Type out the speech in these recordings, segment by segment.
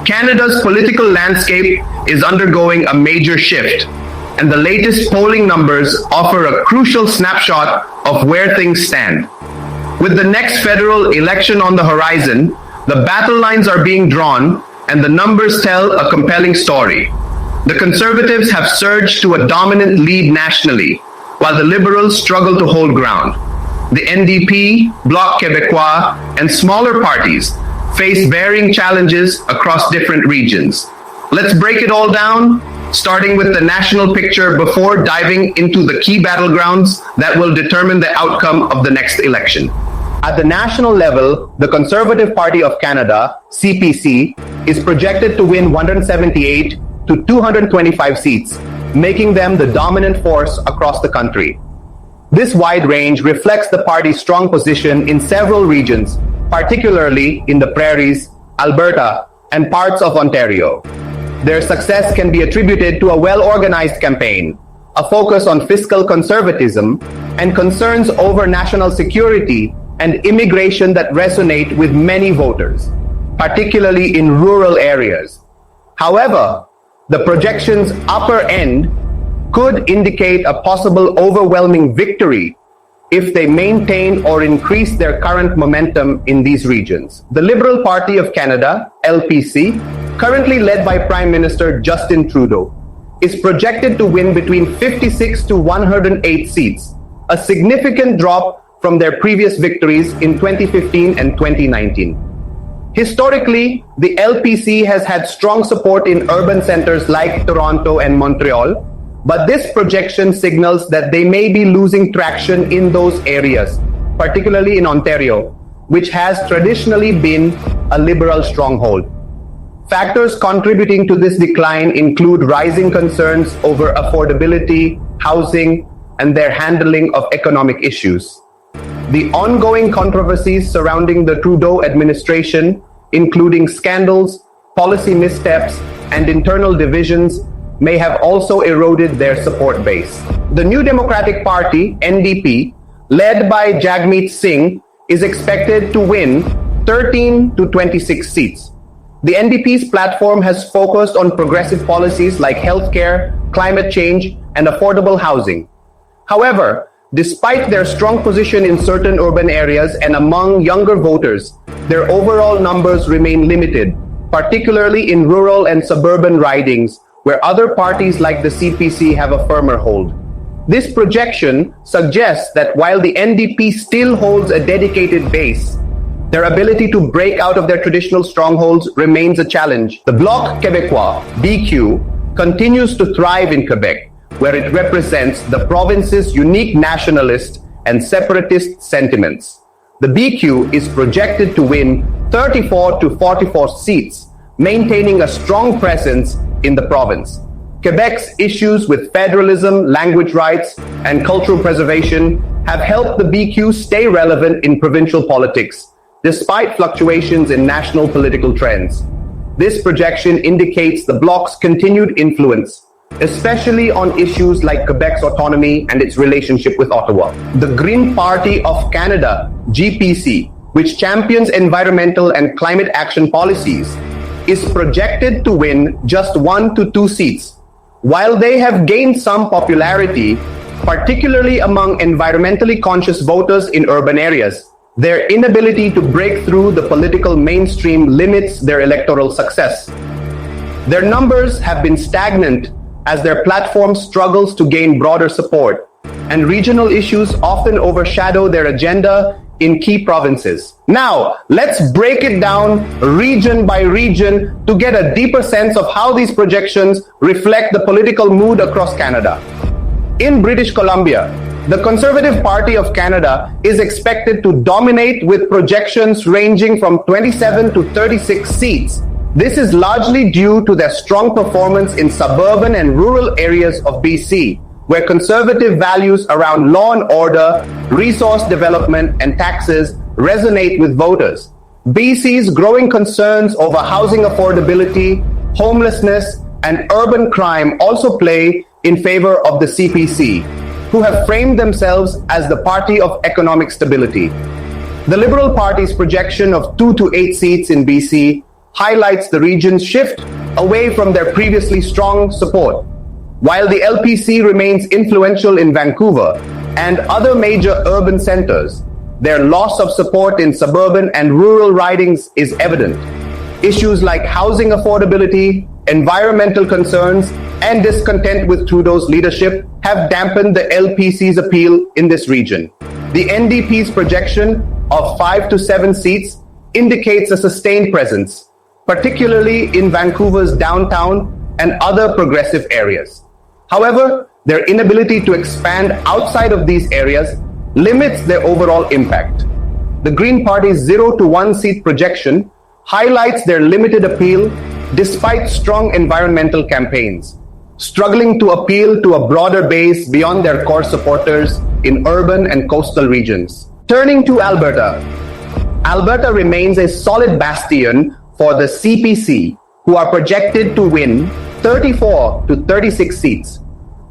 Canada's political landscape is undergoing a major shift, and the latest polling numbers offer a crucial snapshot of where things stand. With the next federal election on the horizon, the battle lines are being drawn, and the numbers tell a compelling story. The Conservatives have surged to a dominant lead nationally, while the Liberals struggle to hold ground. The NDP, Bloc Québécois, and smaller parties face varying challenges across different regions. Let's break it all down, starting with the national picture before diving into the key battlegrounds that will determine the outcome of the next election. At the national level, the Conservative Party of Canada, CPC, is projected to win 178 to 225 seats, making them the dominant force across the country. This wide range reflects the party's strong position in several regions, particularly in the prairies, Alberta, and parts of Ontario. Their success can be attributed to a well-organized campaign, a focus on fiscal conservatism, and concerns over national security and immigration that resonate with many voters, particularly in rural areas. However, the projection's upper end could indicate a possible overwhelming victory if they maintain or increase their current momentum in these regions. The Liberal Party of Canada, LPC, currently led by Prime Minister Justin Trudeau, is projected to win between 56 to 108 seats, a significant drop from their previous victories in 2015 and 2019. Historically, the LPC has had strong support in urban centers like Toronto and Montreal, but this projection signals that they may be losing traction in those areas, particularly in Ontario, which has traditionally been a Liberal stronghold. Factors contributing to this decline include rising concerns over affordability, housing, and their handling of economic issues. The ongoing controversies surrounding the Trudeau administration, including scandals, policy missteps, and internal divisions, may have also eroded their support base. The New Democratic Party, NDP, led by Jagmeet Singh, is expected to win 13 to 26 seats. The NDP's platform has focused on progressive policies like healthcare, climate change, and affordable housing. However, despite their strong position in certain urban areas and among younger voters, their overall numbers remain limited, particularly in rural and suburban ridings, where other parties like the CPC have a firmer hold. This projection suggests that while the NDP still holds a dedicated base, their ability to break out of their traditional strongholds remains a challenge. The Bloc Québécois, BQ, continues to thrive in Quebec, where it represents the province's unique nationalist and separatist sentiments. The BQ is projected to win 34 to 44 seats, maintaining a strong presence in the province. Quebec's issues with federalism, language rights, and cultural preservation have helped the BQ stay relevant in provincial politics, despite fluctuations in national political trends. This projection indicates the Bloc's continued influence, especially on issues like Quebec's autonomy and its relationship with Ottawa. The Green Party of Canada, GPC, which champions environmental and climate action policies, is projected to win just 1 to 2 seats. While they have gained some popularity, particularly among environmentally conscious voters in urban areas, their inability to break through the political mainstream limits their electoral success. Their numbers have been stagnant as their platform struggles to gain broader support, and regional issues often overshadow their agenda in key provinces. Now, let's break it down region by region to get a deeper sense of how these projections reflect the political mood across Canada. In British Columbia, the Conservative Party of Canada is expected to dominate with projections ranging from 27 to 36 seats. This is largely due to their strong performance in suburban and rural areas of BC, where conservative values around law and order, resource development, and taxes resonate with voters. BC's growing concerns over housing affordability, homelessness, and urban crime also play in favor of the CPC, who have framed themselves as the party of economic stability. The Liberal Party's projection of 2 to 8 seats in BC highlights the region's shift away from their previously strong support. While the LPC remains influential in Vancouver and other major urban centers, their loss of support in suburban and rural ridings is evident. Issues like housing affordability, environmental concerns, and discontent with Trudeau's leadership have dampened the LPC's appeal in this region. The NDP's projection of 5 to 7 seats indicates a sustained presence, particularly in Vancouver's downtown and other progressive areas. However, their inability to expand outside of these areas limits their overall impact. The Green Party's 0 to 1 seat projection highlights their limited appeal despite strong environmental campaigns, struggling to appeal to a broader base beyond their core supporters in urban and coastal regions. Turning to Alberta, Alberta remains a solid bastion for the CPC, who are projected to win 34 to 36 seats.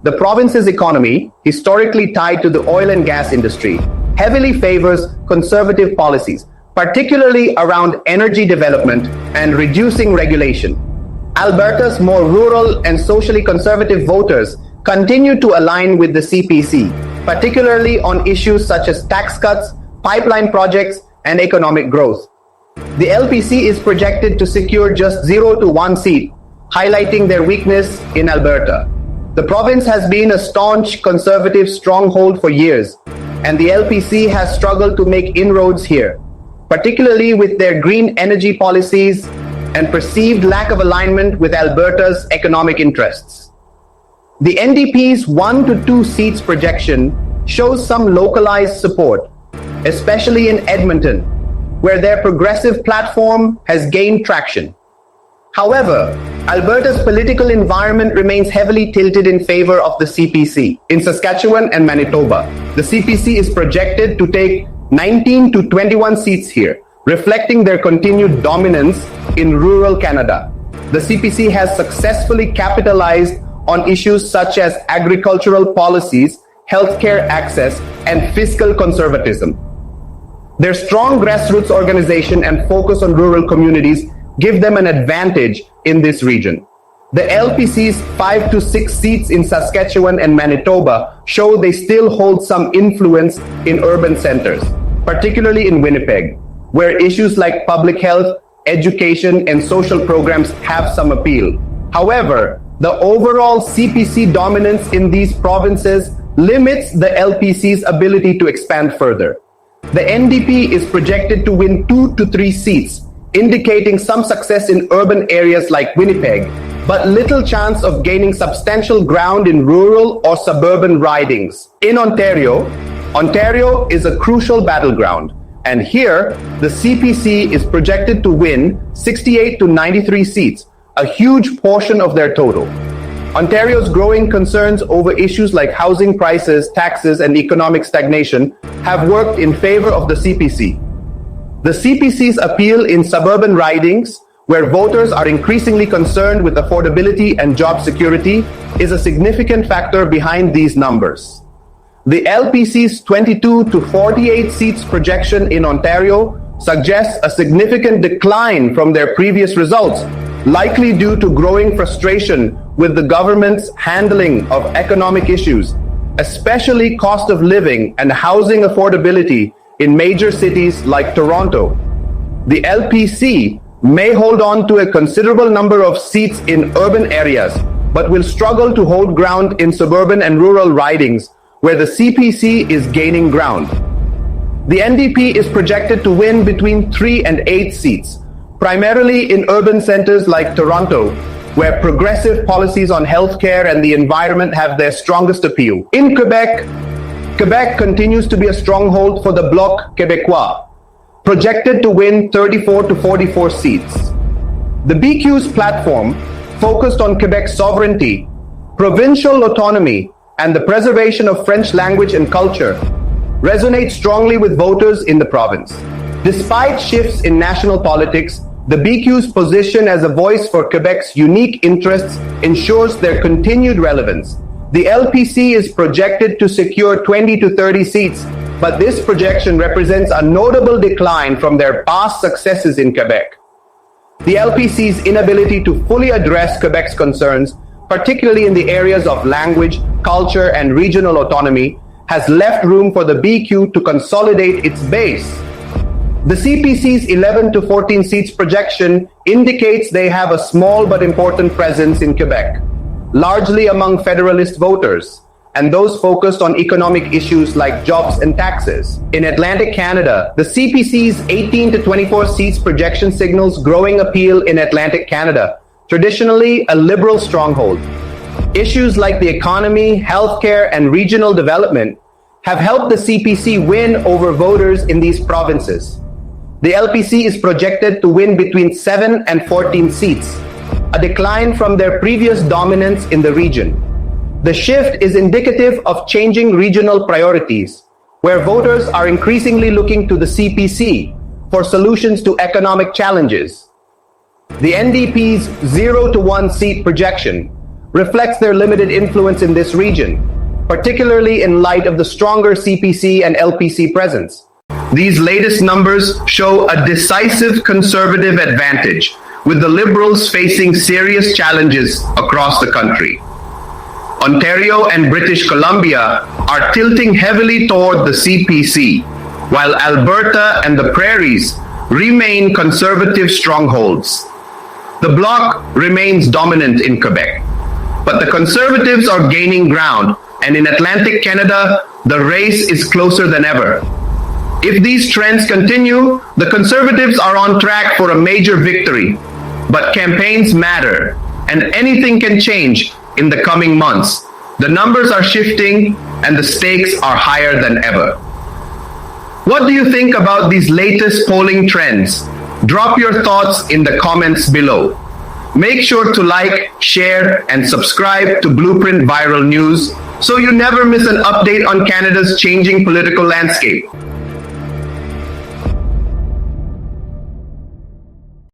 The province's economy, historically tied to the oil and gas industry, heavily favors conservative policies, particularly around energy development and reducing regulation. Alberta's more rural and socially conservative voters continue to align with the CPC, particularly on issues such as tax cuts, pipeline projects, and economic growth. The LPC is projected to secure just 0 to 1 seat, highlighting their weakness in Alberta. The province has been a staunch conservative stronghold for years, and the LPC has struggled to make inroads here, particularly with their green energy policies and perceived lack of alignment with Alberta's economic interests. The NDP's 1 to 2 seats projection shows some localized support, especially in Edmonton, where their progressive platform has gained traction. However, Alberta's political environment remains heavily tilted in favor of the CPC. In Saskatchewan and Manitoba, the CPC is projected to take 19 to 21 seats here, reflecting their continued dominance in rural Canada. The CPC has successfully capitalized on issues such as agricultural policies, healthcare access, and fiscal conservatism. Their strong grassroots organization and focus on rural communities give them an advantage in this region. The LPC's 5 to 6 seats in Saskatchewan and Manitoba show they still hold some influence in urban centers, particularly in Winnipeg, where issues like public health, education, and social programs have some appeal. However, the overall CPC dominance in these provinces limits the LPC's ability to expand further. The NDP is projected to win 2 to 3 seats, indicating some success in urban areas like Winnipeg, but little chance of gaining substantial ground in rural or suburban ridings. In Ontario, Ontario is a crucial battleground, and here the CPC is projected to win 68 to 93 seats, a huge portion of their total. Ontario's growing concerns over issues like housing prices, taxes, and economic stagnation have worked in favor of the CPC. The CPC's appeal in suburban ridings, where voters are increasingly concerned with affordability and job security, is a significant factor behind these numbers. The LPC's 22 to 48 seats projection in Ontario suggests a significant decline from their previous results, likely due to growing frustration with the government's handling of economic issues, especially cost of living and housing affordability in major cities like Toronto. The LPC may hold on to a considerable number of seats in urban areas, but will struggle to hold ground in suburban and rural ridings where the CPC is gaining ground. The NDP is projected to win between 3 and 8 seats, primarily in urban centers like Toronto, where progressive policies on healthcare and the environment have their strongest appeal. In Quebec, Quebec continues to be a stronghold for the Bloc Québécois, projected to win 34 to 44 seats. The BQ's platform focused on Quebec's sovereignty, provincial autonomy, and the preservation of French language and culture resonates strongly with voters in the province. Despite shifts in national politics, the BQ's position as a voice for Quebec's unique interests ensures their continued relevance. The LPC is projected to secure 20 to 30 seats, but this projection represents a notable decline from their past successes in Quebec. The LPC's inability to fully address Quebec's concerns, particularly in the areas of language, culture, and regional autonomy, has left room for the BQ to consolidate its base. The CPC's 11 to 14 seats projection indicates they have a small but important presence in Quebec, largely among Federalist voters, and those focused on economic issues like jobs and taxes. In Atlantic Canada, the CPC's 18 to 24 seats projection signals growing appeal in Atlantic Canada, traditionally a Liberal stronghold. Issues like the economy, healthcare, and regional development have helped the CPC win over voters in these provinces. The LPC is projected to win between 7 and 14 seats, a decline from their previous dominance in the region. The shift is indicative of changing regional priorities, where voters are increasingly looking to the CPC for solutions to economic challenges. The NDP's 0 to 1 seat projection reflects their limited influence in this region, particularly in light of the stronger CPC and LPC presence. These latest numbers show a decisive Conservative advantage, with the Liberals facing serious challenges across the country. Ontario and British Columbia are tilting heavily toward the CPC, while Alberta and the Prairies remain Conservative strongholds. The Bloc remains dominant in Quebec, but the Conservatives are gaining ground, and in Atlantic Canada, the race is closer than ever. If these trends continue, the Conservatives are on track for a major victory. But campaigns matter, and anything can change in the coming months. The numbers are shifting, and the stakes are higher than ever. What do you think about these latest polling trends? Drop your thoughts in the comments below. Make sure to like, share, and subscribe to Blueprint Viral News so you never miss an update on Canada's changing political landscape.